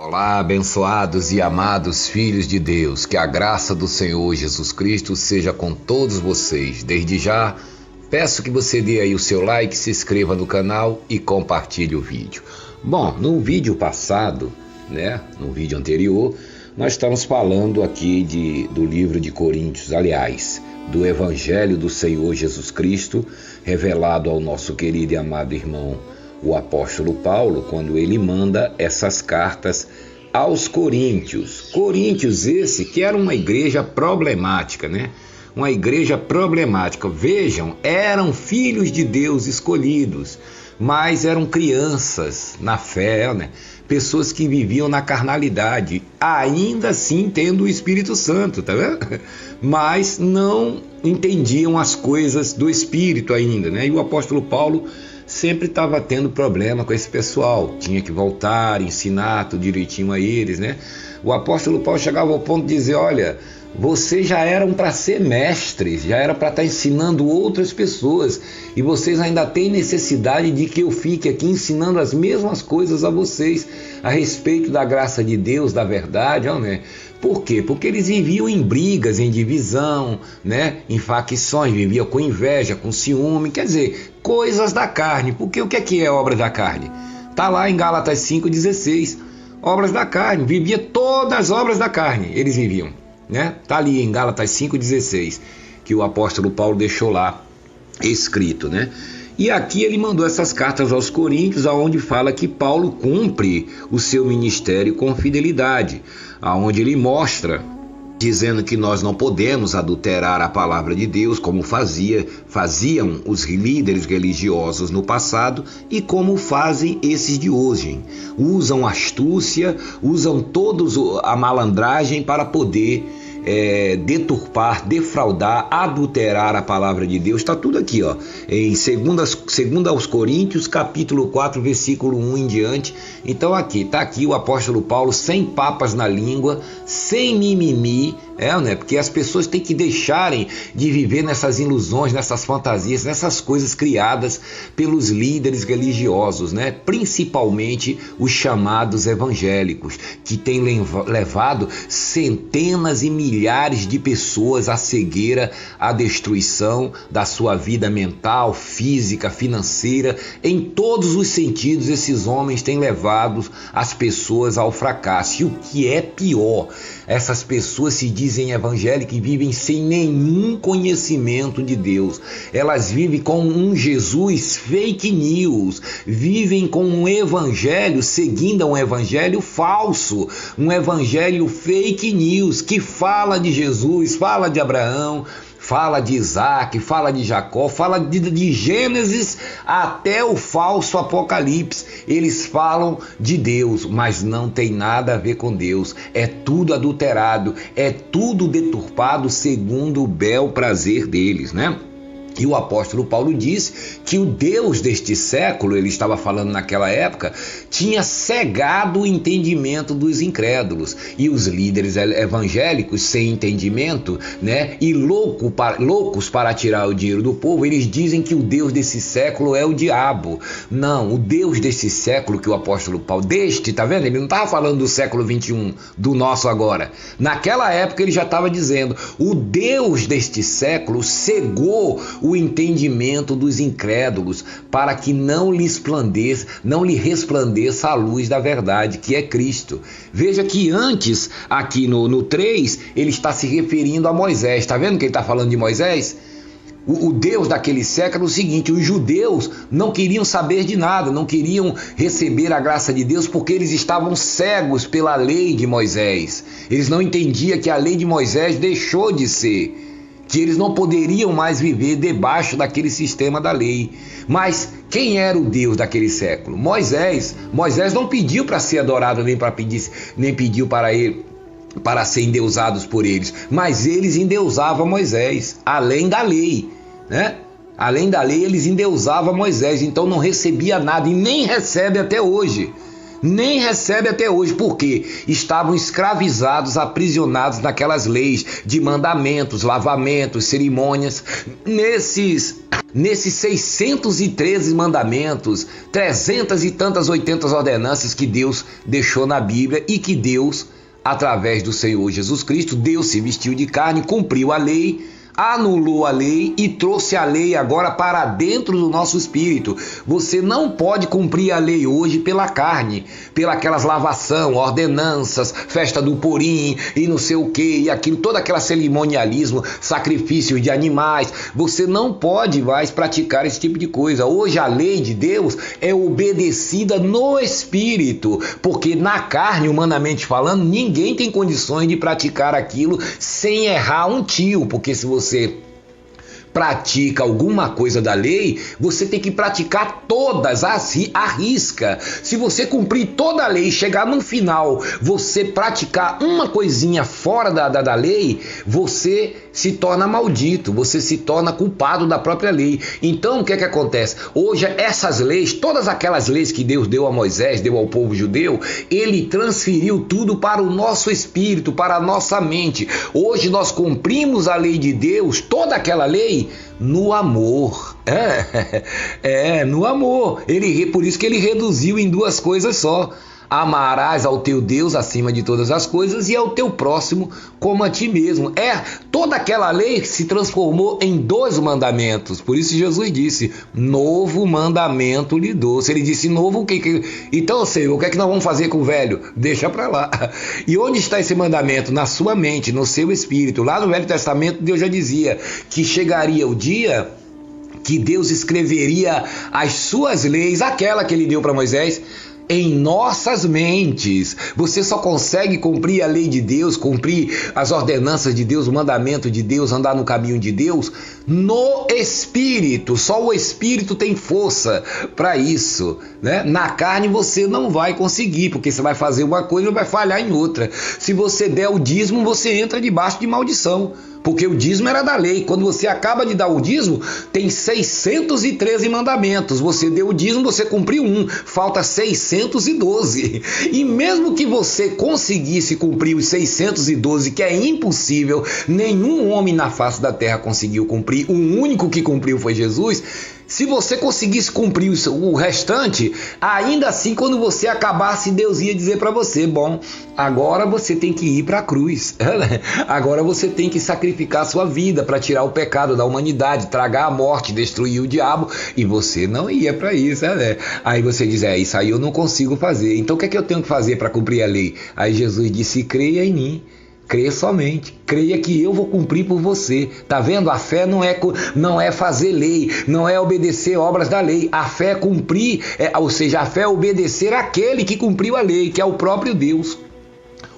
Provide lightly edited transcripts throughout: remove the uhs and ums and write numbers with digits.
Olá, abençoados e amados filhos de Deus, que a graça do Senhor Jesus Cristo seja com todos vocês. Desde já, peço que você dê aí o seu like, se inscreva no canal e compartilhe o vídeo. Bom, no vídeo passado, no vídeo anterior, nós estamos falando aqui do livro de Coríntios, aliás, do Evangelho do Senhor Jesus Cristo, revelado ao nosso querido e amado irmão, o apóstolo Paulo, quando ele manda essas cartas aos Coríntios. Coríntios esse que era uma igreja problemática, Uma igreja problemática. Vejam, eram filhos de Deus escolhidos, mas eram crianças na fé, Pessoas que viviam na carnalidade, ainda assim tendo o Espírito Santo, tá vendo? Mas não entendiam as coisas do Espírito ainda, E o apóstolo Paulo sempre estava tendo problema com esse pessoal, tinha que voltar, ensinar tudo direitinho a eles, O apóstolo Paulo chegava ao ponto de dizer, olha, vocês já eram para ser mestres, já era para estar ensinando outras pessoas, e vocês ainda têm necessidade de que eu fique aqui ensinando as mesmas coisas a vocês, a respeito da graça de Deus, da verdade, Por quê? Porque eles viviam em brigas, em divisão, em facções, viviam com inveja, com ciúme, quer dizer, coisas da carne. Porque o que é obra da carne? Está lá em Gálatas 5,16, obras da carne, vivia todas as obras da carne, eles viviam, Está ali em Gálatas 5,16, que o apóstolo Paulo deixou lá escrito, E aqui ele mandou essas cartas aos Coríntios, aonde fala que Paulo cumpre o seu ministério com fidelidade, aonde ele mostra, dizendo que nós não podemos adulterar a palavra de Deus, como faziam os líderes religiosos no passado e como fazem esses de hoje. Usam astúcia, usam todos a malandragem para poder deturpar, defraudar, adulterar a palavra de Deus. Está tudo aqui, em 2 aos Coríntios, capítulo 4, versículo 1 em diante. Então está aqui o apóstolo Paulo, sem papas na língua, sem mimimi, porque as pessoas têm que deixarem de viver nessas ilusões, nessas fantasias, nessas coisas criadas pelos líderes religiosos, principalmente os chamados evangélicos, que têm levado centenas e milhares de pessoas à cegueira, à destruição da sua vida mental, física, financeira, em todos os sentidos. Esses homens têm levado as pessoas ao fracasso. E o que é pior, essas pessoas se dizem evangélicas e vivem sem nenhum conhecimento de Deus. Elas vivem com um Jesus fake news, vivem com um evangelho, seguindo um evangelho falso, um evangelho fake news, que fala de Jesus, fala de Abraão, fala de Isaac, fala de Jacó, fala de Gênesis até o falso Apocalipse. Eles falam de Deus, mas não tem nada a ver com Deus. É tudo adulterado, é tudo deturpado segundo o bel prazer deles, E o apóstolo Paulo disse que o Deus deste século, ele estava falando naquela época, tinha cegado o entendimento dos incrédulos. E os líderes evangélicos, sem entendimento, e loucos para tirar o dinheiro do povo, eles dizem que o Deus desse século é o diabo. Não, o Deus desse século que o apóstolo Paulo, tá vendo? Ele não estava falando do século 21, do nosso agora. Naquela época ele já estava dizendo, o Deus deste século cegou o entendimento dos incrédulos, para que não lhe resplandeça a luz da verdade, que é Cristo. Veja que antes, aqui no 3, ele está se referindo a Moisés. Está vendo que ele está falando de Moisés? O Deus daquele século é o seguinte: os judeus não queriam saber de nada, não queriam receber a graça de Deus, porque eles estavam cegos pela lei de Moisés. Eles não entendiam que a lei de Moisés deixou de ser, que eles não poderiam mais viver debaixo daquele sistema da lei. Mas quem era o Deus daquele século? Moisés. Moisés não pediu para ser adorado, nem pediu para ser endeusados por eles, mas eles endeusavam Moisés, além da lei, Além da lei, eles endeusavam Moisés, então não recebia nada, e nem recebe até hoje. nem recebe até hoje, porque estavam escravizados, aprisionados naquelas leis de mandamentos, lavamentos, cerimônias. Nesses 613 mandamentos, 300 e tantas 80 ordenanças que Deus deixou na Bíblia e que Deus, através do Senhor Jesus Cristo, Deus se vestiu de carne, cumpriu a lei, anulou a lei e trouxe a lei agora para dentro do nosso espírito. Você não pode cumprir a lei hoje pela carne, aquelas lavação, ordenanças, festa do Purim e não sei o que, e aquilo, todo aquele cerimonialismo, sacrifícios de animais. Você não pode mais praticar esse tipo de coisa. Hoje a lei de Deus é obedecida no espírito, porque na carne, humanamente falando, ninguém tem condições de praticar aquilo sem errar um tio, porque se você pratica alguma coisa da lei, você tem que praticar todas à risca. Se você cumprir toda a lei e chegar no final, você praticar uma coisinha fora da lei, você se torna maldito, você se torna culpado da própria lei. Então o que é que acontece? Hoje essas leis, todas aquelas leis que Deus deu a Moisés, deu ao povo judeu, ele transferiu tudo para o nosso espírito, para a nossa mente. Hoje nós cumprimos a lei de Deus, toda aquela lei, no amor. No amor. Por isso que ele reduziu em duas coisas só. Amarás ao teu Deus acima de todas as coisas e ao teu próximo como a ti mesmo. Toda aquela lei se transformou em 2 mandamentos. Por isso Jesus disse, novo mandamento lhe dou. Se ele disse novo, o que? Então, Senhor, o que é que nós vamos fazer com o velho? Deixa para lá. E onde está esse mandamento? Na sua mente, no seu espírito. Lá no Velho Testamento, Deus já dizia que chegaria o dia que Deus escreveria as suas leis, aquela que ele deu para Moisés, em nossas mentes. Você só consegue cumprir a lei de Deus, cumprir as ordenanças de Deus, o mandamento de Deus, andar no caminho de Deus, no Espírito. Só o Espírito tem força para isso, né? Na carne você não vai conseguir, porque você vai fazer uma coisa e vai falhar em outra. Se você der o dízimo, você entra debaixo de maldição, porque o dízimo era da lei. Quando você acaba de dar o dízimo, tem 613 mandamentos. Você deu o dízimo, você cumpriu um, falta 612. E mesmo que você conseguisse cumprir os 612, que é impossível, nenhum homem na face da terra conseguiu cumprir, o único que cumpriu foi Jesus. Se você conseguisse cumprir o restante, ainda assim, quando você acabasse, Deus ia dizer para você, bom, agora você tem que ir para a cruz, agora você tem que sacrificar a sua vida para tirar o pecado da humanidade, tragar a morte, destruir o diabo, e você não ia para isso, né? Aí você diz, isso aí eu não consigo fazer, então o que é que eu tenho que fazer para cumprir a lei? Aí Jesus disse, creia em mim. Creia somente, creia que eu vou cumprir por você. Tá vendo? A fé não é fazer lei, não é obedecer obras da lei. A fé é cumprir, ou seja, a fé é obedecer àquele que cumpriu a lei, que é o próprio Deus.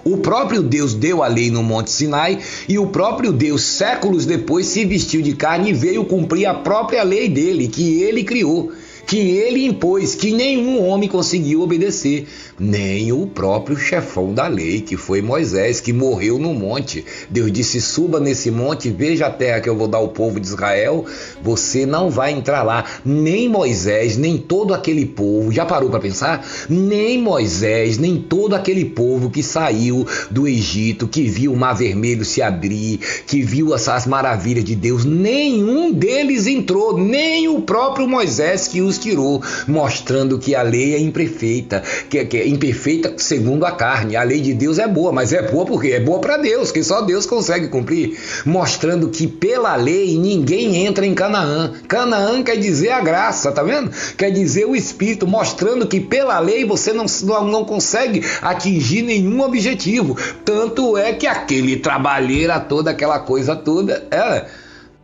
O próprio Deus deu a lei no Monte Sinai e o próprio Deus, séculos depois, se vestiu de carne e veio cumprir a própria lei dele, que ele criou, que ele impôs, que nenhum homem conseguiu obedecer, nem o próprio chefão da lei, que foi Moisés, que morreu no monte. Deus disse, suba nesse monte, veja a terra que eu vou dar ao povo de Israel, você não vai entrar lá, nem Moisés, nem todo aquele povo, já parou para pensar? Nem Moisés, nem todo aquele povo que saiu do Egito, que viu o Mar Vermelho se abrir, que viu as maravilhas de Deus, nenhum deles entrou, nem o próprio Moisés que os tirou, mostrando que a lei é imperfeita, que é imperfeita segundo a carne. A lei de Deus é boa, mas é boa porque é boa para Deus, que só Deus consegue cumprir, mostrando que pela lei ninguém entra em Canaã. Canaã quer dizer a graça, tá vendo? Quer dizer o Espírito, mostrando que pela lei você não consegue atingir nenhum objetivo. Tanto é que aquele trabalheira toda, aquela coisa toda,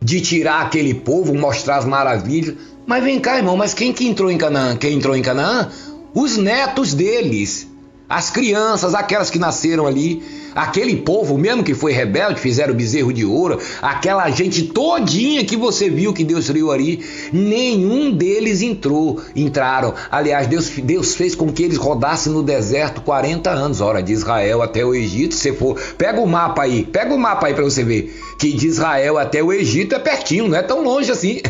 de tirar aquele povo, mostrar as maravilhas. Mas vem cá, irmão, mas quem que entrou em Canaã? Quem entrou em Canaã? Os netos deles, as crianças, aquelas que nasceram ali, aquele povo mesmo que foi rebelde, fizeram bezerro de ouro, aquela gente todinha que você viu que Deus criou ali, nenhum deles entraram. Aliás, Deus fez com que eles rodassem no deserto 40 anos, ora, de Israel até o Egito. Se for, pega o mapa aí para você ver que de Israel até o Egito é pertinho, não é tão longe assim.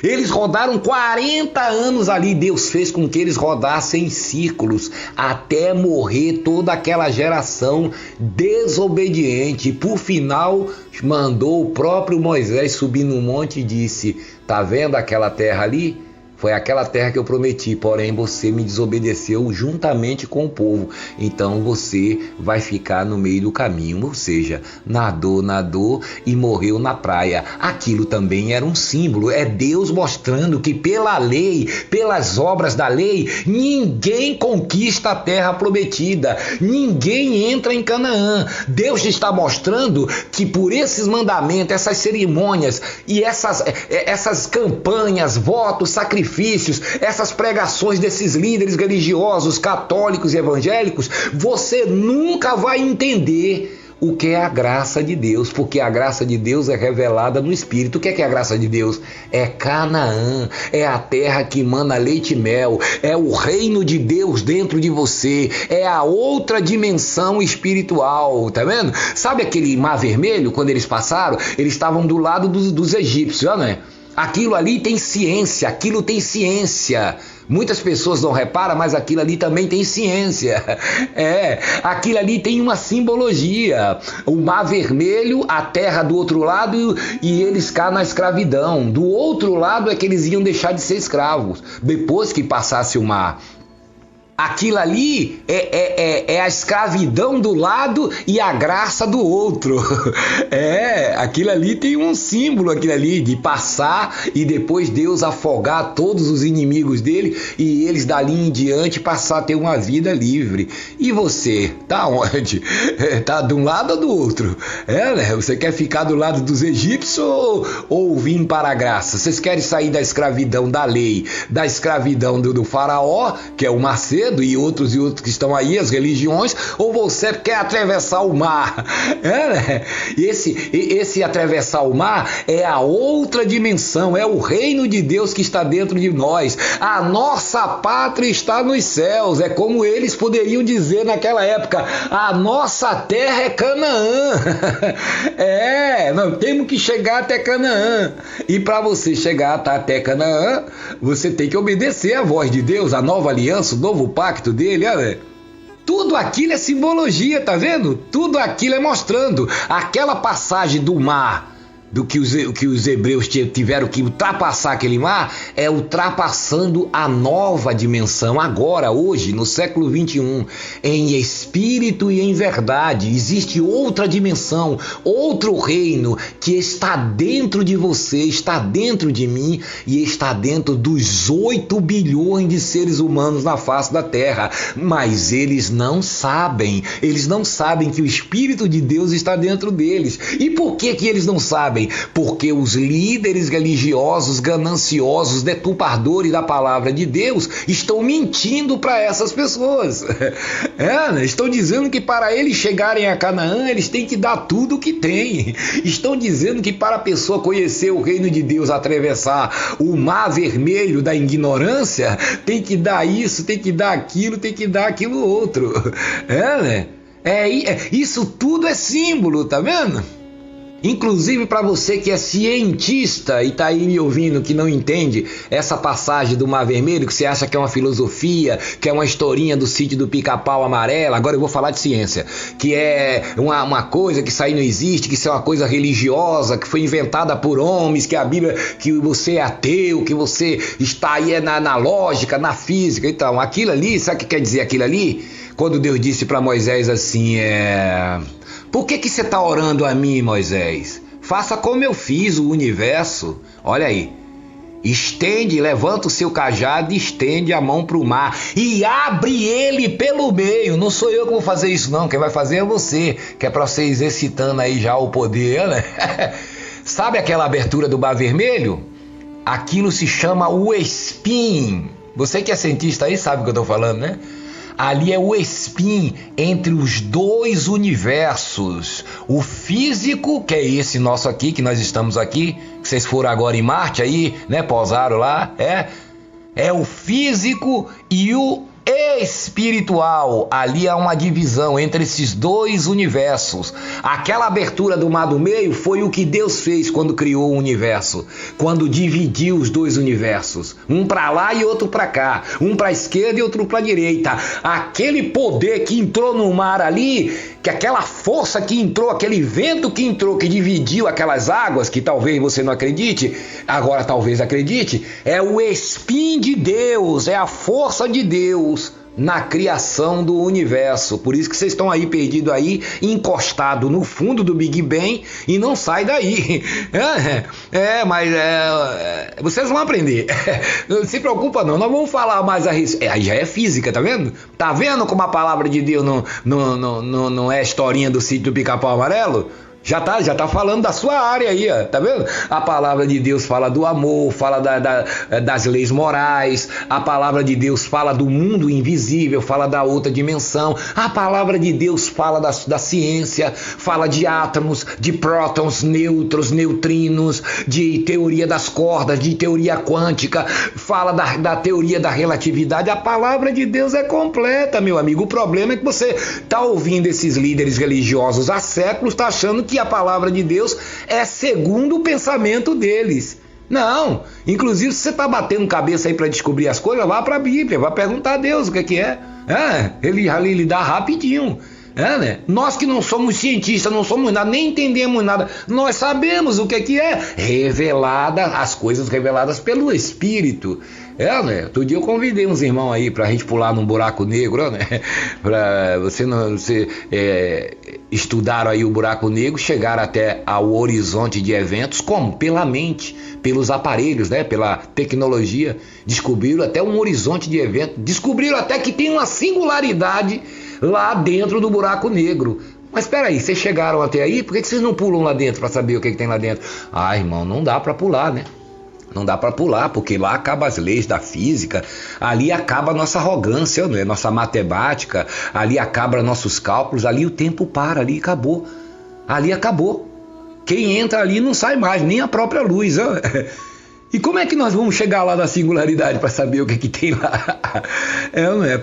Eles rodaram 40 anos ali. Deus fez com que eles rodassem em círculos até morrer toda aquela geração desobediente. Por final, mandou o próprio Moisés subir no monte e disse: tá vendo aquela terra ali? Foi aquela terra que eu prometi, porém você me desobedeceu juntamente com o povo. Então você vai ficar no meio do caminho. Ou seja, nadou e morreu na praia. Aquilo também era um símbolo. É Deus mostrando que pela lei, pelas obras da lei, ninguém conquista a terra prometida. Ninguém entra em Canaã. Deus está mostrando que por esses mandamentos, essas cerimônias e essas campanhas, votos, sacrifícios, essas pregações desses líderes religiosos, católicos e evangélicos, você nunca vai entender o que é a graça de Deus, porque a graça de Deus é revelada no Espírito. O que é a graça de Deus? É Canaã, é a terra que emana leite e mel, é o reino de Deus dentro de você, é a outra dimensão espiritual, tá vendo? Sabe aquele Mar Vermelho, quando eles passaram, eles estavam do lado dos egípcios, né? Aquilo ali tem ciência, aquilo tem ciência. Muitas pessoas não reparam, mas aquilo ali também tem ciência. Aquilo ali tem uma simbologia. O Mar Vermelho, a terra do outro lado e eles cá na escravidão. Do outro lado é que eles iam deixar de ser escravos, depois que passasse o mar. Aquilo ali é a escravidão do lado e a graça do outro. Aquilo ali tem um símbolo, aquilo ali de passar e depois Deus afogar todos os inimigos dele e eles dali em diante passar a ter uma vida livre. E você, tá onde? Tá de um lado ou do outro? Né? Você quer ficar do lado dos egípcios ou vir para a graça? Vocês querem sair da escravidão da lei, da escravidão do faraó, que é o Macedo, e outros que estão aí, as religiões, ou você quer atravessar o mar? Né? Esse atravessar o mar é a outra dimensão, é o reino de Deus que está dentro de nós. A nossa pátria está nos céus, é como eles poderiam dizer naquela época: a nossa terra é Canaã. Nós temos que chegar até Canaã. E para você chegar até Canaã, você tem que obedecer a voz de Deus, a nova aliança, o novo pacto dele, olha. Tudo aquilo é simbologia, tá vendo? Tudo aquilo é mostrando aquela passagem do mar, do que os hebreus tiveram que ultrapassar aquele mar, é ultrapassando a nova dimensão. Agora, hoje, no século 21, em espírito e em verdade, existe outra dimensão, outro reino que está dentro de você, está dentro de mim e está dentro dos 8 bilhões de seres humanos na face da terra. Mas eles não sabem que o Espírito de Deus está dentro deles. E por que eles não sabem? Porque os líderes religiosos, gananciosos, deturpadores da palavra de Deus estão mentindo para essas pessoas. Estão dizendo que para eles chegarem a Canaã, eles têm que dar tudo o que têm. Estão dizendo que para a pessoa conhecer o reino de Deus, atravessar o Mar Vermelho da ignorância, tem que dar isso, tem que dar aquilo, tem que dar aquilo outro. Isso tudo é símbolo, tá vendo? Inclusive para você que é cientista e está aí me ouvindo, que não entende essa passagem do Mar Vermelho, que você acha que é uma filosofia, que é uma historinha do sítio do Pica-Pau Amarelo. Agora eu vou falar de ciência, que é uma coisa que isso aí não existe, que isso é uma coisa religiosa, que foi inventada por homens, que a Bíblia, que você é ateu, que você está aí na lógica, na física. Então, aquilo ali, sabe o que quer dizer aquilo ali? Quando Deus disse para Moisés assim, por que você está orando a mim, Moisés? Faça como eu fiz o universo. Olha aí. Levanta o seu cajado e estende a mão para o mar e abre ele pelo meio. Não sou eu que vou fazer isso não, quem vai fazer é você, que é para você exercitando aí já o poder, né? Sabe aquela abertura do Mar Vermelho? Aquilo se chama o espinho. Você que é cientista aí sabe o que eu estou falando, né? Ali é o espinho entre os dois universos. O físico, que é esse nosso aqui, que nós estamos aqui, que vocês foram agora em Marte aí, né? Pousaram lá, é o físico e o espiritual. Ali há uma divisão entre esses dois universos. Aquela abertura do mar do meio foi o que Deus fez quando criou o universo, quando dividiu os dois universos, um para lá e outro para cá, um para a esquerda e outro para a direita. Aquele poder que entrou no mar ali, que aquela força que entrou, aquele vento que entrou, que dividiu aquelas águas, que talvez você não acredite, agora talvez acredite, é o Espim de Deus, é a força de Deus na criação do universo. Por isso que vocês estão aí perdidos aí, encostado no fundo do Big Bang e não sai daí. Mas vocês vão aprender. Não se preocupa não, nós vamos falar mais a respeito. Aí já é física, tá vendo? Tá vendo como a palavra de Deus não é historinha do sítio do Pica-Pau Amarelo? Já tá falando da sua área aí, ó, tá vendo? A palavra de Deus fala do amor, fala das leis morais, a palavra de Deus fala do mundo invisível, fala da outra dimensão, a palavra de Deus fala da ciência, fala de átomos, de prótons, nêutrons, neutrinos, de teoria das cordas, de teoria quântica, fala da teoria da relatividade. A palavra de Deus é completa, meu amigo. O problema é que você tá ouvindo esses líderes religiosos há séculos, tá achando que a palavra de Deus é segundo o pensamento deles. Não, inclusive se você está batendo cabeça aí para descobrir as coisas, vá para a Bíblia, vá perguntar a Deus o que é. Ele dá rapidinho. Né? Nós que não somos cientistas, não somos nada, nem entendemos nada, nós sabemos o que é as coisas reveladas pelo Espírito. Né? Outro dia eu convidei uns irmãos aí pra gente pular num buraco negro, né? Pra você estudaram aí o buraco negro, chegaram até ao horizonte de eventos, como? Pela mente, pelos aparelhos, né? Pela tecnologia, descobriram até um horizonte de eventos, descobriram até que tem uma singularidade lá dentro do buraco negro. Mas espera aí, vocês chegaram até aí, por que vocês não pulam lá dentro para saber o que tem lá dentro? Irmão, não dá para pular, né? Não dá para pular, porque lá acabam as leis da física, ali acaba a nossa arrogância, né? Nossa matemática, ali acaba nossos cálculos, ali o tempo para, ali acabou. Ali acabou. Quem entra ali não sai mais, nem a própria luz. Né? E como é que nós vamos chegar lá na singularidade para saber o que tem lá?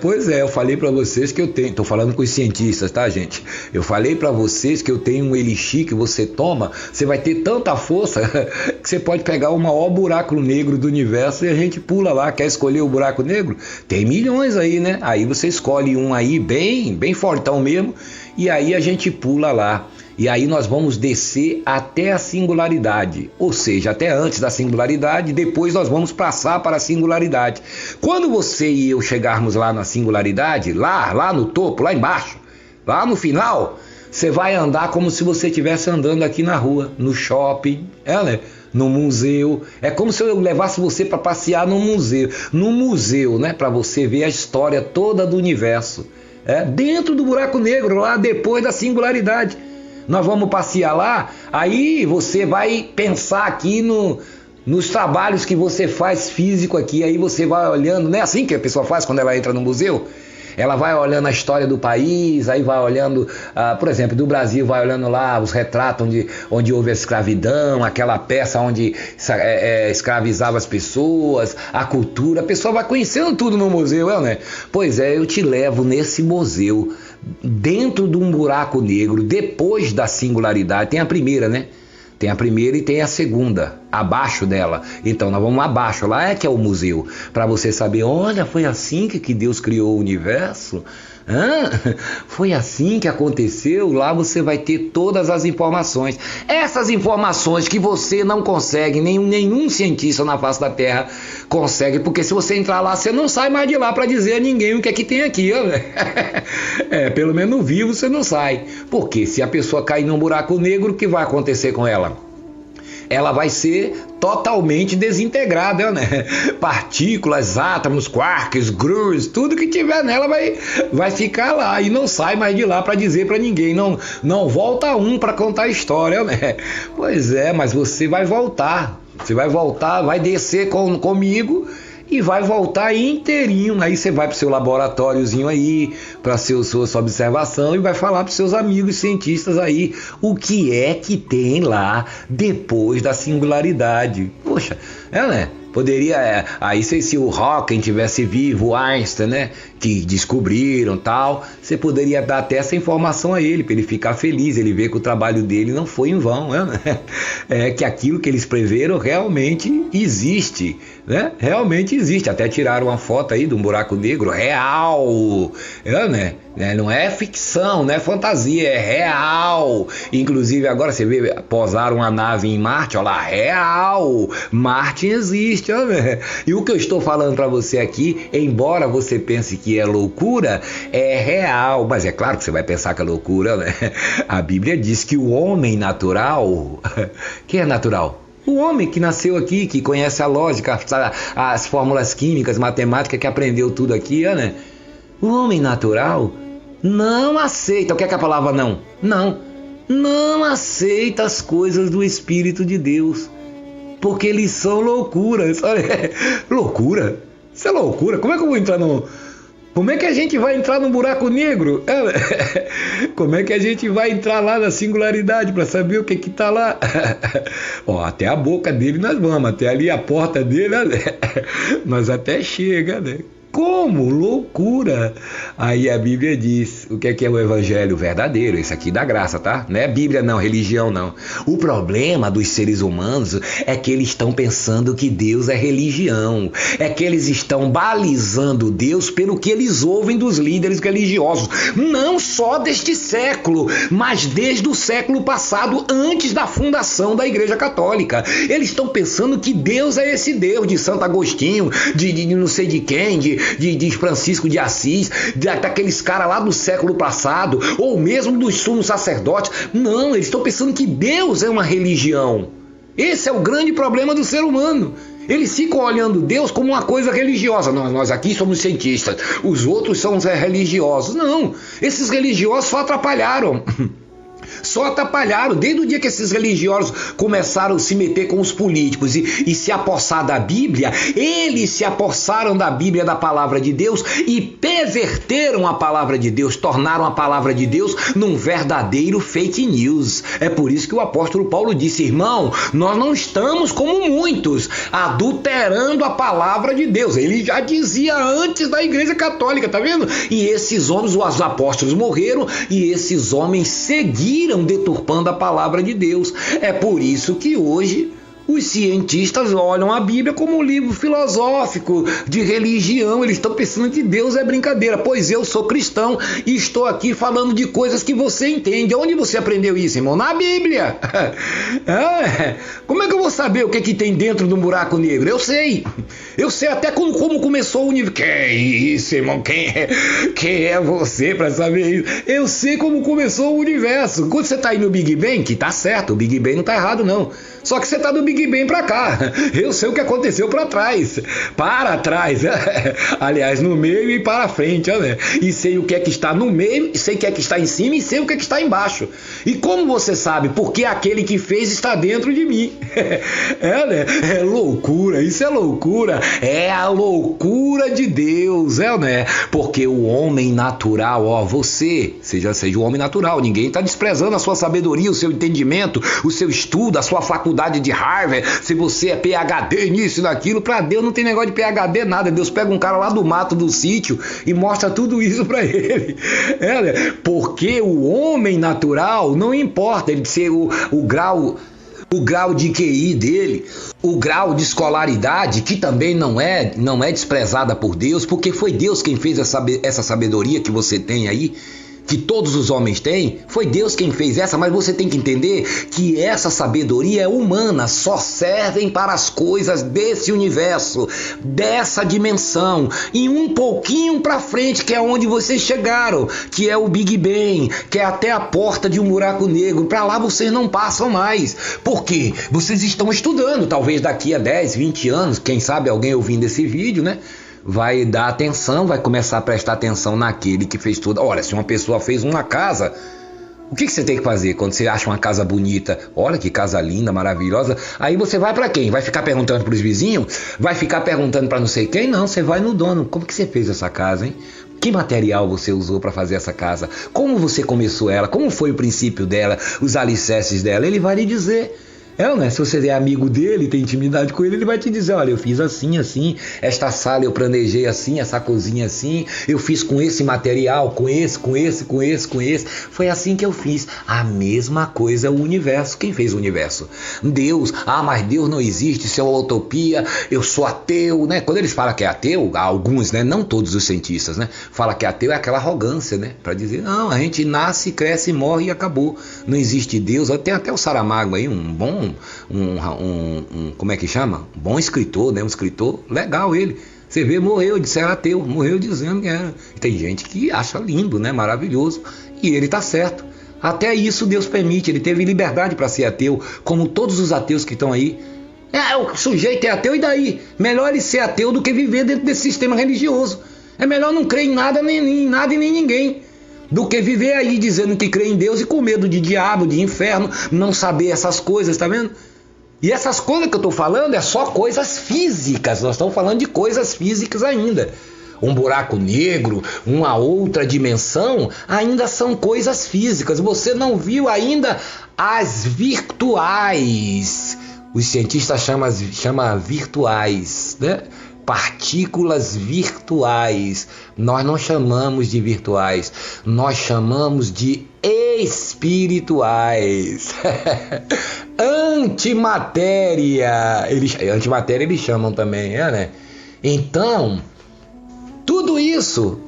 Pois é, eu falei para vocês que eu tenho, tô falando com os cientistas, tá, gente? Eu falei para vocês que eu tenho um elixir que você toma, você vai ter tanta força que você pode pegar o maior buraco negro do universo e a gente pula lá. Quer escolher o buraco negro? Tem milhões aí, né? Aí você escolhe um aí bem fortão mesmo e aí a gente pula lá. E aí nós vamos descer até a singularidade, ou seja, até antes da singularidade, depois nós vamos passar para a singularidade. Quando você e eu chegarmos lá na singularidade, lá no topo, lá embaixo, lá no final, você vai andar como se você estivesse andando aqui na rua, no shopping, né? No museu. É como se eu levasse você para passear no museu, né? Para você ver a história toda do universo. Dentro do buraco negro, lá depois da singularidade. Nós vamos passear lá, aí você vai pensar aqui nos trabalhos que você faz físico aqui, aí você vai olhando, não é assim que a pessoa faz quando ela entra no museu? Ela vai olhando a história do país, aí vai olhando, por exemplo, do Brasil, vai olhando lá os retratos onde houve a escravidão, aquela peça onde escravizava as pessoas, a cultura, a pessoa vai conhecendo tudo no museu, né? Pois é, eu te levo nesse museu, dentro de um buraco negro, depois da singularidade. Tem a primeira, né? Tem a primeira e tem a segunda, abaixo dela. Então nós vamos abaixo, lá é que é o museu, para você saber, olha, foi assim que Deus criou o universo? Foi assim que aconteceu? Lá você vai ter todas as informações. Essas informações que você não consegue, nenhum cientista na face da Terra consegue, porque se você entrar lá, você não sai mais de lá para dizer a ninguém o que é que tem aqui. Pelo menos no vivo você não sai. Porque se a pessoa cair num buraco negro, o que vai acontecer com ela? Ela vai ser totalmente desintegrada, né? Partículas, átomos, quarks, gluons, tudo que tiver nela vai ficar lá e não sai mais de lá para dizer para ninguém, não volta para contar a história, né? Pois é, mas você vai voltar, vai descer comigo e vai voltar inteirinho. Aí você vai para o seu laboratóriozinho aí, para sua observação, e vai falar para os seus amigos cientistas aí o que é que tem lá depois da singularidade. Poxa, né? Aí se o Hawking tivesse vivo, o Einstein, né, que descobriram tal, você poderia dar até essa informação a ele, para ele ficar feliz, ele ver que o trabalho dele não foi em vão, né? Que aquilo que eles preveram realmente existe, né? Realmente existe. Até tiraram uma foto aí de um buraco negro real, né? Não é ficção, não é fantasia, é real. Inclusive agora você vê, posaram uma nave em Marte, olha lá, real. Marte existe, né? E o que eu estou falando para você aqui, embora você pense que é loucura, é real. Mas é claro que você vai pensar que é loucura, né? A Bíblia diz que o homem natural, quem é natural? O homem que nasceu aqui, que conhece a lógica, as fórmulas químicas, matemática, que aprendeu tudo aqui, né? O homem natural não aceita. O que é a palavra não? Não aceita as coisas do Espírito de Deus, porque eles são loucuras. Olha, loucura? Isso é loucura? Como é que eu vou entrar no... Como é que a gente vai entrar no buraco negro? Como é que a gente vai entrar lá na singularidade para saber o que está lá? Até a boca dele nós vamos, até ali a porta dele, né? Nós até chega, né? Como? Loucura! Aí a Bíblia diz, o que é o evangelho verdadeiro? Esse aqui dá graça, tá? Não é Bíblia não, religião não. O problema dos seres humanos é que eles estão pensando que Deus é religião. É que eles estão balizando Deus pelo que eles ouvem dos líderes religiosos. Não só deste século, mas desde o século passado, antes da fundação da Igreja Católica. Eles estão pensando que Deus é esse Deus de Santo Agostinho, de não sei de quem, de Francisco de Assis, daqueles caras lá do século passado, ou mesmo dos sumos sacerdotes. Não, eles estão pensando que Deus é uma religião. Esse é o grande problema do ser humano. Eles ficam olhando Deus como uma coisa religiosa. Nós aqui somos cientistas, os outros são os religiosos. Não, esses religiosos só atrapalharam. Só atrapalharam. Desde o dia que esses religiosos começaram a se meter com os políticos e se apossar da Bíblia, eles se apossaram da Bíblia, da palavra de Deus, e perverteram a palavra de Deus, tornaram a palavra de Deus num verdadeiro fake news. É por isso que o apóstolo Paulo disse: irmão, nós não estamos como muitos, adulterando a palavra de Deus. Ele já dizia antes da Igreja Católica, tá vendo? E esses homens, os apóstolos morreram, e esses homens seguiram deturpando a palavra de Deus. É por isso que hoje os cientistas olham a Bíblia como um livro filosófico, de religião. Eles estão pensando que Deus é brincadeira. Pois eu sou cristão e estou aqui falando de coisas que você entende. Onde você aprendeu isso, irmão? Na Bíblia. Como é que eu vou saber o que tem dentro do buraco negro? Eu sei. Eu sei até como começou o universo. Que é isso, irmão? Quem é você para saber isso? Eu sei como começou o universo. Quando você está aí no Big Bang, que tá certo, o Big Bang não está errado, não. Só que você está do Big Bang para cá. Eu sei o que aconteceu para trás. Para trás. Aliás, no meio e para frente. Né? E sei o que é que está no meio, sei o que é que está em cima e sei o que é que está embaixo. E como você sabe? Porque aquele que fez está dentro de mim. Né? É loucura. Isso é loucura. É a loucura de Deus. Né? Porque o homem natural, você seja o homem natural. Ninguém está desprezando a sua sabedoria, o seu entendimento, o seu estudo, a sua faculdade de Harvard, se você é PhD nisso e naquilo. Para Deus não tem negócio de PhD nada. Deus pega um cara lá do mato, do sítio, e mostra tudo isso para ele. Né? Porque o homem natural não importa ele ser o grau de QI dele, o grau de escolaridade, que também não é desprezada por Deus, porque foi Deus quem fez essa sabedoria que você tem aí, que todos os homens têm. Foi Deus quem fez essa, mas você tem que entender que essa sabedoria é humana, só servem para as coisas desse universo, dessa dimensão, e um pouquinho para frente, que é onde vocês chegaram, que é o Big Bang, que é até a porta de um buraco negro. Para lá vocês não passam mais. Por quê? Vocês estão estudando. Talvez daqui a 10, 20 anos, quem sabe alguém ouvindo esse vídeo, né, vai dar atenção, vai começar a prestar atenção naquele que fez tudo. Olha, se uma pessoa fez uma casa, o que você tem que fazer quando você acha uma casa bonita? Olha que casa linda, maravilhosa. Aí você vai para quem? Vai ficar perguntando para os vizinhos? Vai ficar perguntando para não sei quem? Não, você vai no dono. Como que você fez essa casa, hein? Que material você usou para fazer essa casa? Como você começou ela? Como foi o princípio dela? Os alicerces dela? Ele vai lhe dizer. Né? Se você é amigo dele, tem intimidade com ele, ele vai te dizer, olha, eu fiz assim, assim, esta sala eu planejei assim, essa cozinha assim, eu fiz com esse material, com esse. Foi assim que eu fiz. A mesma coisa é o universo. Quem fez o universo? Deus. Mas Deus não existe, isso é uma utopia, eu sou ateu, né? Quando eles falam que é ateu, alguns, né? Não todos os cientistas, né? Fala que é ateu é aquela arrogância, né? Para dizer, não, a gente nasce, cresce, morre e acabou. Não existe Deus. Tem até o Saramago aí, um bom, como é que chama? Um bom escritor, né? Um escritor legal ele. Você vê, morreu de ser ateu, morreu dizendo que era. Tem gente que acha lindo, né? Maravilhoso. E ele tá certo. Até isso Deus permite, ele teve liberdade para ser ateu, como todos os ateus que estão aí. O sujeito é ateu, e daí? Melhor ele ser ateu do que viver dentro desse sistema religioso. É melhor não crer em nada, nem ninguém, do que viver aí dizendo que crê em Deus e com medo de diabo, de inferno, não saber essas coisas, tá vendo? E essas coisas que eu estou falando é só coisas físicas, nós estamos falando de coisas físicas ainda. Um buraco negro, uma outra dimensão, ainda são coisas físicas. Você não viu ainda as virtuais. Os cientistas chamam virtuais, né? Partículas virtuais. Nós não chamamos de virtuais, nós chamamos de espirituais. Antimatéria. Antimatéria eles chamam também, né? Então, tudo isso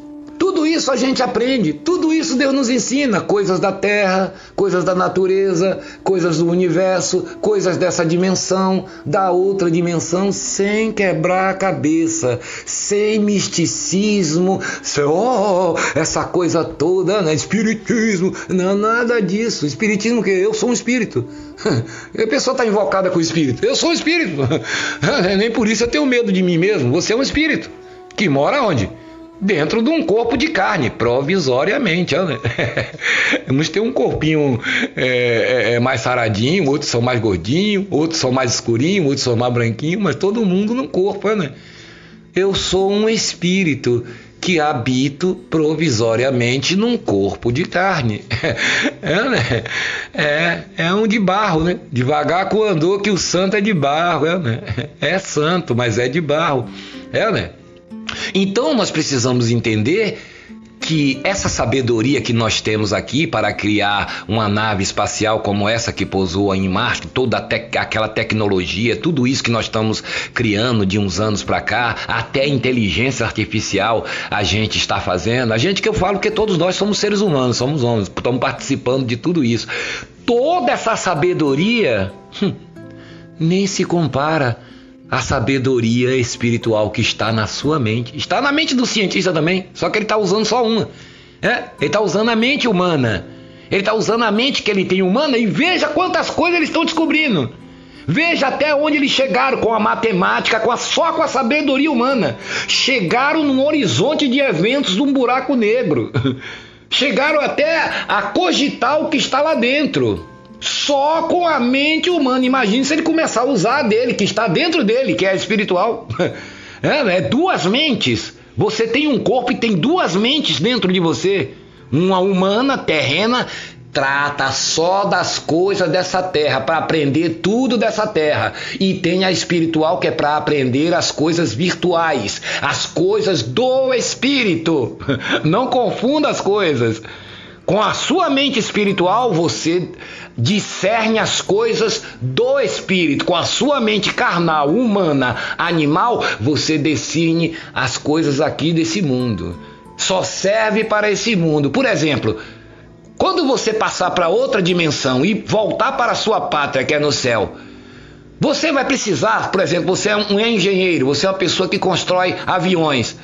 a gente aprende, tudo isso Deus nos ensina, coisas da terra, coisas da natureza, coisas do universo, coisas dessa dimensão, da outra dimensão, sem quebrar a cabeça, sem misticismo, essa coisa toda, né? Espiritismo, não, nada disso. Espiritismo que eu sou um espírito. A pessoa está invocada com o espírito, eu sou um espírito. Nem por isso eu tenho medo de mim mesmo. Você é um espírito que mora onde? Dentro de um corpo de carne, provisoriamente. Né? Uns têm um corpinho mais saradinho, outros são mais gordinhos, outros são mais escurinhos, outros são mais branquinhos, mas todo mundo num corpo. Né? Eu sou um espírito que habito provisoriamente num corpo de carne. Né? É um de barro, né? Devagar com o andor que o santo é de barro. Né? É santo, mas é de barro. Né? Então nós precisamos entender que essa sabedoria que nós temos aqui para criar uma nave espacial como essa que pousou em Marte, toda aquela tecnologia, tudo isso que nós estamos criando de uns anos para cá, até inteligência artificial a gente está fazendo. A gente que eu falo que todos nós somos seres humanos, somos homens, estamos participando de tudo isso. Toda essa sabedoria nem se compara a sabedoria espiritual que está na sua mente. Está na mente do cientista também, só que ele está usando só uma. Ele está usando a mente humana. Ele está usando a mente que ele tem humana e veja quantas coisas eles estão descobrindo. Veja até onde eles chegaram com a matemática, só com a sabedoria humana. Chegaram num horizonte de eventos de um buraco negro. Chegaram até a cogitar o que está lá dentro. Só com a mente humana. Imagine se ele começar a usar a dele, que está dentro dele, que é espiritual. Duas mentes. Você tem um corpo e tem duas mentes dentro de você. Uma humana, terrena, trata só das coisas dessa terra, para aprender tudo dessa terra. E tem a espiritual, que é para aprender as coisas virtuais, as coisas do espírito. Não confunda as coisas. Com a sua mente espiritual, você discerne as coisas do espírito. Com a sua mente carnal, humana, animal, você discerne as coisas aqui desse mundo. Só serve para esse mundo. Por exemplo, quando você passar para outra dimensão e voltar para a sua pátria, que é no céu, você vai precisar, por exemplo, você é um engenheiro, você é uma pessoa que constrói aviões.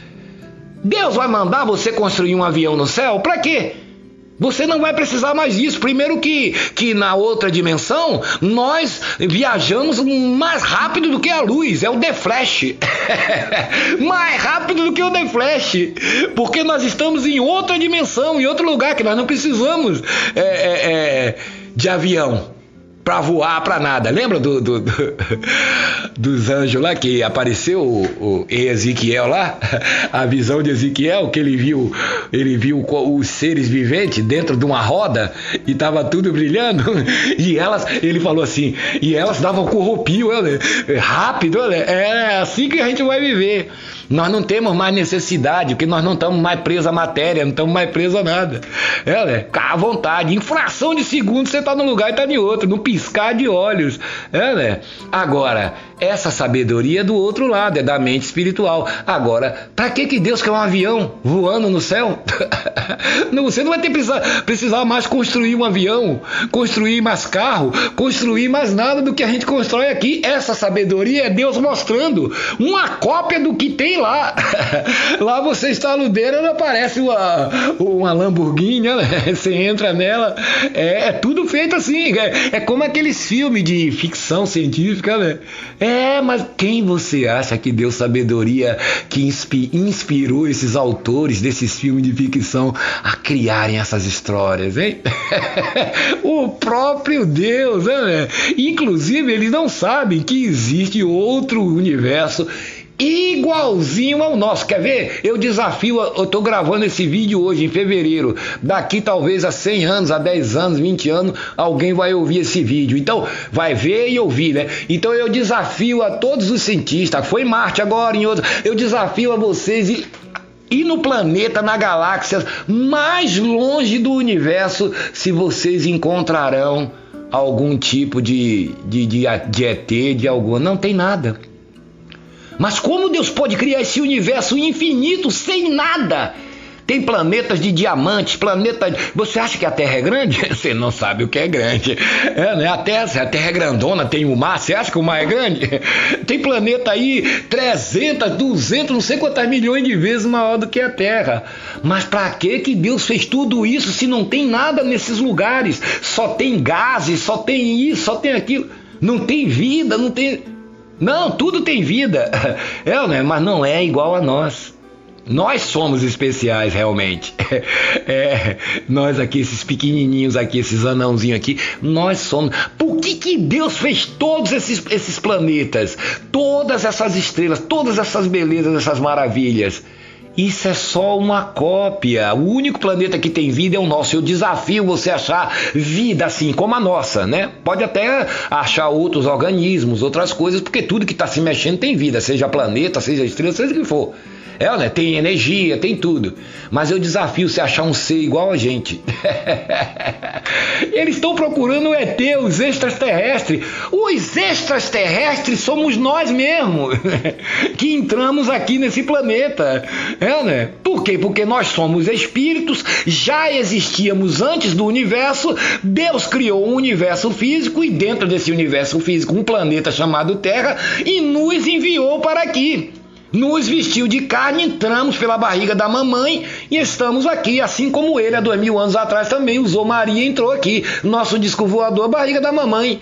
Deus vai mandar você construir um avião no céu? Para quê? Você não vai precisar mais disso. Primeiro que na outra dimensão, nós viajamos mais rápido do que a luz. É o The Flash. Mais rápido do que o The Flash. Porque nós estamos em outra dimensão, em outro lugar, que nós não precisamos de avião pra voar, pra nada. Lembra dos anjos lá que apareceu o Ezequiel lá? A visão de Ezequiel, que ele viu os seres viventes dentro de uma roda e tava tudo brilhando. E ele falou assim, e elas davam corrupio, rápido, é assim que a gente vai viver. Nós não temos mais necessidade, porque nós não estamos mais presos à matéria, não estamos mais presos a nada. Ficar à vontade. Em fração de segundo você está num lugar e está em outro, no piscar de olhos. Agora, essa sabedoria é do outro lado, é da mente espiritual. Agora, para que Deus quer um avião voando no céu? Você não vai precisar mais construir um avião, construir mais carro, construir mais nada do que a gente constrói aqui. Essa sabedoria é Deus mostrando uma cópia do que tem lá. Lá você está no dedo, aparece uma Lamborghini, você entra nela, é tudo feito assim, é como aqueles filmes de ficção científica, mas quem você acha que deu sabedoria, que inspirou esses autores desses filmes de ficção a criarem essas histórias, hein? O próprio Deus, Inclusive, eles não sabem que existe outro universo igualzinho ao nosso. Quer ver? Eu tô gravando esse vídeo hoje, em fevereiro. Daqui talvez a 100 anos, a 10 anos, 20 anos, alguém vai ouvir esse vídeo. Então, vai ver e ouvir, Então eu desafio a todos os cientistas, foi em Marte agora, em outro, eu desafio a vocês e no planeta, na galáxia mais longe do universo, se vocês encontrarão algum tipo de ET, de alguma. Não tem nada. Mas como Deus pode criar esse universo infinito sem nada? Tem planetas de diamantes, Você acha que a Terra é grande? Você não sabe o que é grande. A Terra é grandona, tem o mar. Você acha que o mar é grande? Tem planeta aí 300, 200, não sei quantas milhões de vezes maior do que a Terra. Mas para que Deus fez tudo isso se não tem nada nesses lugares? Só tem gases, só tem isso, só tem aquilo. Não tem vida, não tem... Não, tudo tem vida, mas não é igual a nós. Nós somos especiais, realmente. Nós aqui, esses pequenininhos aqui, esses anãozinhos aqui, nós somos. Por que Deus fez todos esses planetas, todas essas estrelas, todas essas belezas, essas maravilhas? Isso é só uma cópia. O único planeta que tem vida é o nosso. Eu desafio você a achar vida assim como a nossa, Pode até achar outros organismos, outras coisas, porque tudo que está se mexendo tem vida, seja planeta, seja estrela, seja o que for. Tem energia, tem tudo. Mas eu desafio você a achar um ser igual a gente. Eles estão procurando o ET, os extraterrestres. Os extraterrestres somos nós mesmos que entramos aqui nesse planeta. Por quê? Porque nós somos espíritos, já existíamos antes do universo. Deus criou um universo físico e dentro desse universo físico um planeta chamado Terra e nos enviou para aqui. Nos vestiu de carne, entramos pela barriga da mamãe e estamos aqui, assim como ele há 2000 anos atrás também usou Maria e entrou aqui, nosso disco voador, barriga da mamãe.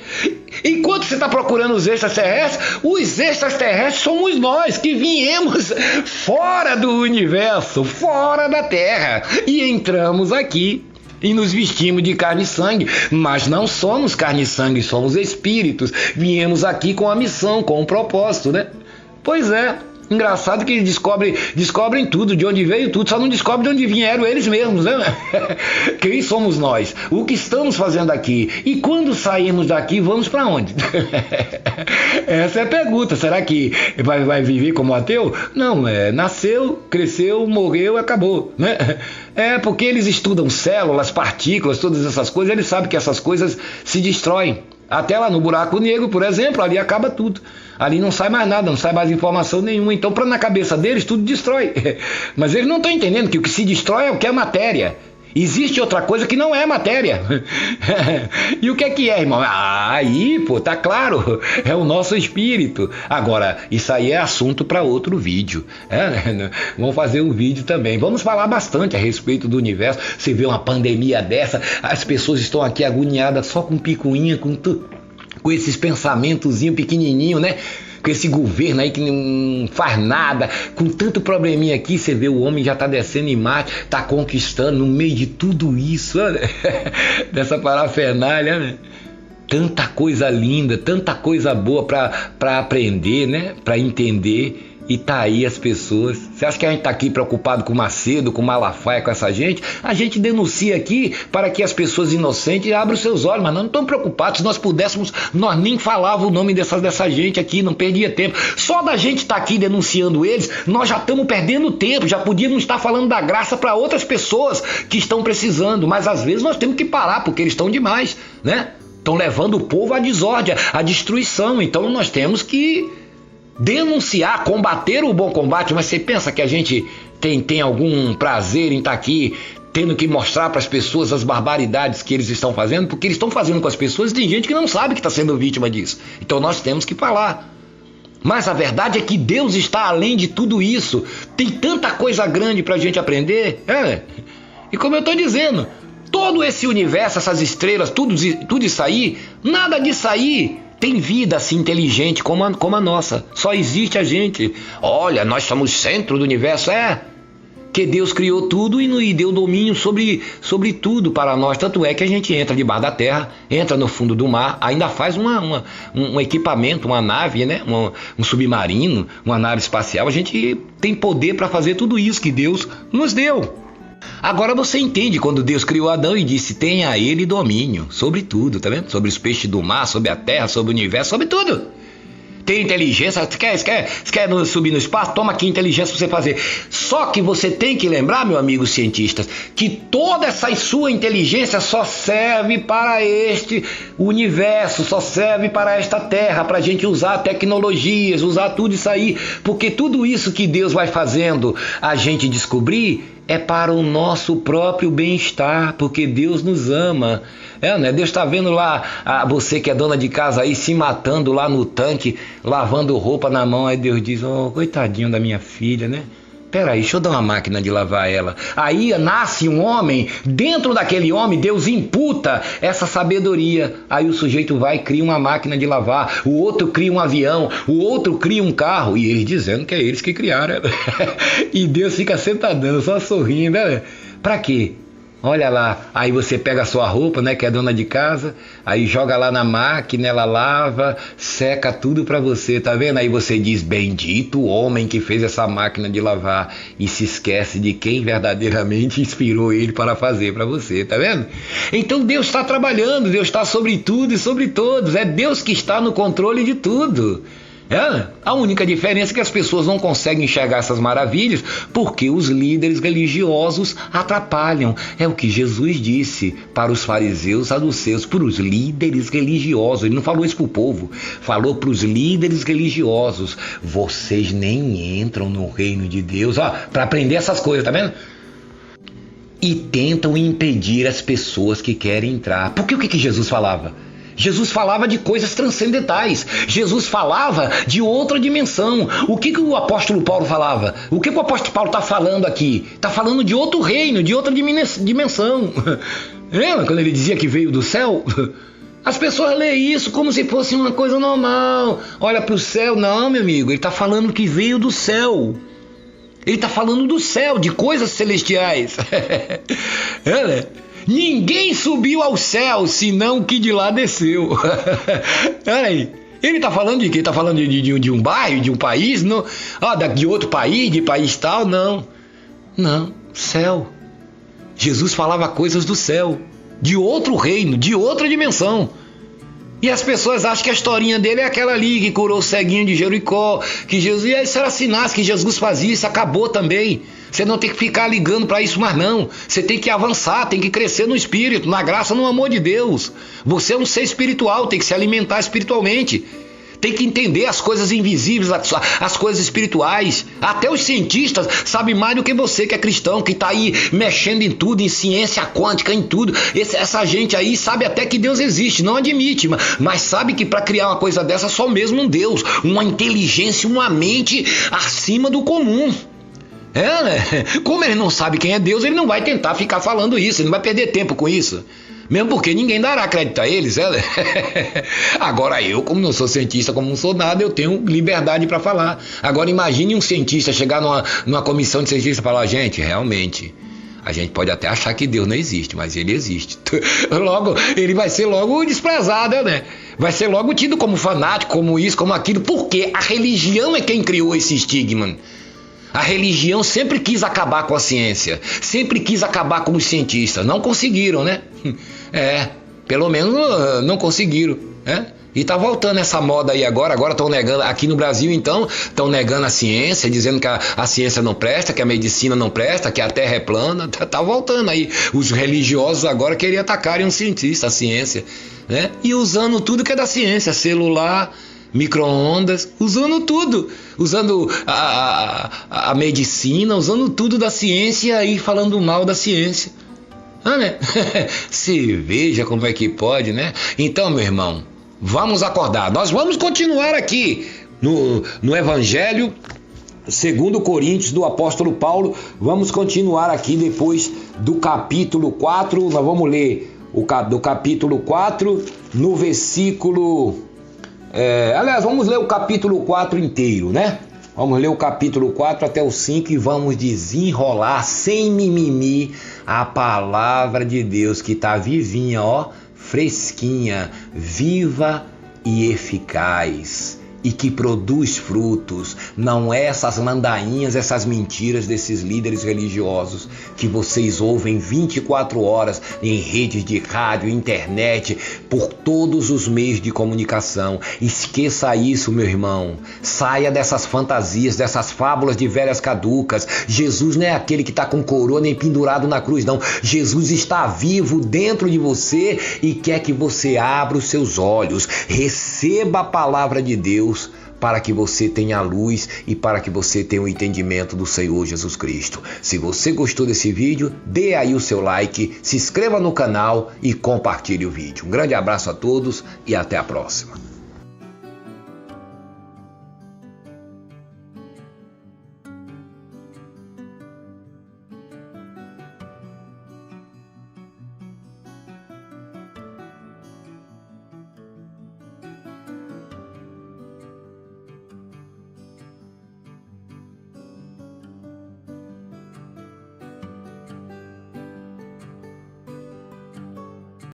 Enquanto você está procurando os extraterrestres somos nós que viemos fora do universo, fora da Terra e entramos aqui. E nos vestimos de carne e sangue, mas não somos carne e sangue, somos espíritos. Viemos aqui com a missão, com um propósito, Pois é. Engraçado que eles descobrem tudo, de onde veio tudo, só não descobrem de onde vieram eles mesmos, Quem somos nós? O que estamos fazendo aqui? E quando sairmos daqui, vamos para onde? Essa é a pergunta. Será que vai viver como ateu? Não, nasceu, cresceu, morreu, acabou, porque eles estudam células, partículas, todas essas coisas, eles sabem que essas coisas se destroem. Até lá no buraco negro, por exemplo, ali acaba tudo. Ali não sai mais nada, não sai mais informação nenhuma. Então, na cabeça deles, tudo destrói. Mas eles não estão entendendo que o que se destrói é o que é matéria. Existe outra coisa que não é matéria. E o que é, irmão? Aí, tá claro. É o nosso espírito. Agora, isso aí é assunto para outro vídeo. Vamos fazer um vídeo também. Vamos falar bastante a respeito do universo. Você vê uma pandemia dessa, as pessoas estão aqui agoniadas só com picuinha, com esses pensamentozinhos pequenininhos, Com esse governo aí que não faz nada, com tanto probleminha aqui, você vê o homem já tá descendo em Marte, tá conquistando no meio de tudo isso, dessa parafernália, Tanta coisa linda, tanta coisa boa para aprender, né? Para entender. E tá aí as pessoas. Você acha que a gente tá aqui preocupado com Macedo, com Malafaia, com essa gente? A gente denuncia aqui para que as pessoas inocentes abram os seus olhos, mas nós não estamos preocupados. Se nós pudéssemos, nós nem falávamos o nome dessa gente aqui, não perdia tempo. Só da gente estar aqui denunciando eles, nós já estamos perdendo tempo, já podíamos estar falando da graça para outras pessoas que estão precisando, mas às vezes nós temos que parar, porque eles estão demais, né? Estão levando o povo à desordem, à destruição. Então nós temos que denunciar, combater o bom combate. Mas você pensa que a gente tem algum prazer em estar aqui tendo que mostrar para as pessoas as barbaridades que eles estão fazendo? Porque eles estão fazendo com as pessoas e tem gente que não sabe que está sendo vítima disso. Então nós temos que falar. Mas a verdade é que Deus está além de tudo isso. Tem tanta coisa grande para a gente aprender. E como eu estou dizendo, todo esse universo, essas estrelas, tudo isso aí, nada disso aí tem vida assim inteligente como a nossa. Só existe a gente. Olha, nós somos centro do universo. Que Deus criou tudo e deu domínio sobre tudo para nós. Tanto é que a gente entra debaixo da terra, entra no fundo do mar, ainda faz um equipamento, uma nave, né? Um submarino, uma nave espacial. A gente tem poder para fazer tudo isso que Deus nos deu. Agora você entende quando Deus criou Adão e disse: tenha ele domínio sobre tudo, tá vendo? Sobre os peixes do mar, sobre a terra, sobre o universo, sobre tudo. Tem inteligência, você quer subir no espaço? Toma aqui inteligência para você fazer. Só que você tem que lembrar, meu amigo cientistas, que toda essa sua inteligência só serve para este universo, só serve para esta terra, para a gente usar tecnologias, usar tudo isso aí, porque tudo isso que Deus vai fazendo a gente descobrir é para o nosso próprio bem-estar, porque Deus nos ama. Né? Deus está vendo lá você que é dona de casa aí se matando lá no tanque, lavando roupa na mão. Aí Deus diz: oh, coitadinho da minha filha, né? Peraí, deixa eu dar uma máquina de lavar ela. Aí nasce um homem, dentro daquele homem Deus imputa essa sabedoria. Aí o sujeito vai e cria uma máquina de lavar, o outro cria um avião, o outro cria um carro, e eles dizendo que é eles que criaram. E Deus fica sentadão, só sorrindo. Pra quê? Olha lá, aí você pega a sua roupa, né, que é dona de casa, aí joga lá na máquina, ela lava, seca tudo pra você, tá vendo? Aí você diz: bendito o homem que fez essa máquina de lavar, e se esquece de quem verdadeiramente inspirou ele para fazer pra você, tá vendo? Então Deus está trabalhando, Deus está sobre tudo e sobre todos, é Deus que está no controle de tudo. A única diferença é que as pessoas não conseguem enxergar essas maravilhas porque os líderes religiosos atrapalham. É o que Jesus disse para os fariseus, saduceus, para os líderes religiosos. Ele não falou isso para o povo, falou para os líderes religiosos: vocês nem entram no reino de Deus, para aprender essas coisas, tá vendo? E tentam impedir as pessoas que querem entrar. Porque o que Jesus falava? Jesus falava de coisas transcendentais. Jesus falava de outra dimensão. O que o apóstolo Paulo falava? O que o apóstolo Paulo está falando aqui? Está falando de outro reino, de outra dimensão. Lembra quando ele dizia que veio do céu? As pessoas leem isso como se fosse uma coisa normal. Olha para o céu. Não, meu amigo, ele está falando que veio do céu. Ele está falando do céu, de coisas celestiais. Ninguém subiu ao céu, senão o que de lá desceu. Aí, ele está falando de quê? Está falando de um bairro, de um país? Não. De outro país, de país tal? Não. Não, céu. Jesus falava coisas do céu, de outro reino, de outra dimensão. E as pessoas acham que a historinha dele é aquela ali que curou o ceguinho de Jericó, que Jesus, e isso era sinais que Jesus fazia, isso acabou também. Você não tem que ficar ligando para isso mais não. Você tem que avançar, tem que crescer no espírito, na graça, no amor de Deus. Você é um ser espiritual, tem que se alimentar espiritualmente. Tem que entender as coisas invisíveis, as coisas espirituais. Até os cientistas sabem mais do que você que é cristão, que está aí mexendo em tudo, em ciência quântica, em tudo. Essa gente aí sabe até que Deus existe, não admite, mas sabe que para criar uma coisa dessa só mesmo um Deus, uma inteligência, uma mente acima do comum. Né? Como ele não sabe quem é Deus, ele não vai tentar ficar falando isso, ele não vai perder tempo com isso. Mesmo porque ninguém dará crédito a eles, né? Agora eu, como não sou cientista, como não sou nada, eu tenho liberdade para falar. Agora imagine um cientista chegar numa comissão de cientistas e falar: gente, realmente, A gente pode até achar que Deus não existe, mas ele existe. Logo, ele vai ser logo desprezado, né? Vai ser logo tido como fanático, como isso, como aquilo. Porque a religião é quem criou esse estigma. A religião sempre quis acabar com a ciência, sempre quis acabar com os cientistas. Não conseguiram, né? Pelo menos não conseguiram, né? E tá voltando essa moda aí agora estão negando, aqui no Brasil então, estão negando a ciência, dizendo que a ciência não presta, que a medicina não presta, que a terra é plana, tá voltando aí. Os religiosos agora queriam atacarem um cientista, a ciência, né? E usando tudo que é da ciência, celular, micro-ondas, usando tudo, usando a medicina, usando tudo da ciência e falando mal da ciência. Né? Se veja como é que pode, né? Então, meu irmão, vamos acordar. Nós vamos continuar aqui no Evangelho segundo Coríntios do apóstolo Paulo. Vamos continuar aqui depois do capítulo 4. Nós vamos ler do capítulo 4 no versículo... aliás, vamos ler o capítulo 4 inteiro, né? Vamos ler o capítulo 4 até o 5 e vamos desenrolar sem mimimi a palavra de Deus que está vivinha, ó, fresquinha, viva e eficaz e que produz frutos. Não é essas ladainhas, essas mentiras desses líderes religiosos que vocês ouvem 24 horas em redes de rádio, internet, por todos os meios de comunicação. Esqueça isso, meu irmão. Saia dessas fantasias, dessas fábulas de velhas caducas. Jesus não é aquele que está com coroa nem pendurado na cruz, não. Jesus está vivo dentro de você e quer que você abra os seus olhos, receba a palavra de Deus, para que você tenha a luz e para que você tenha o entendimento do Senhor Jesus Cristo. Se você gostou desse vídeo, dê aí o seu like, se inscreva no canal e compartilhe o vídeo. Um grande abraço a todos e até a próxima.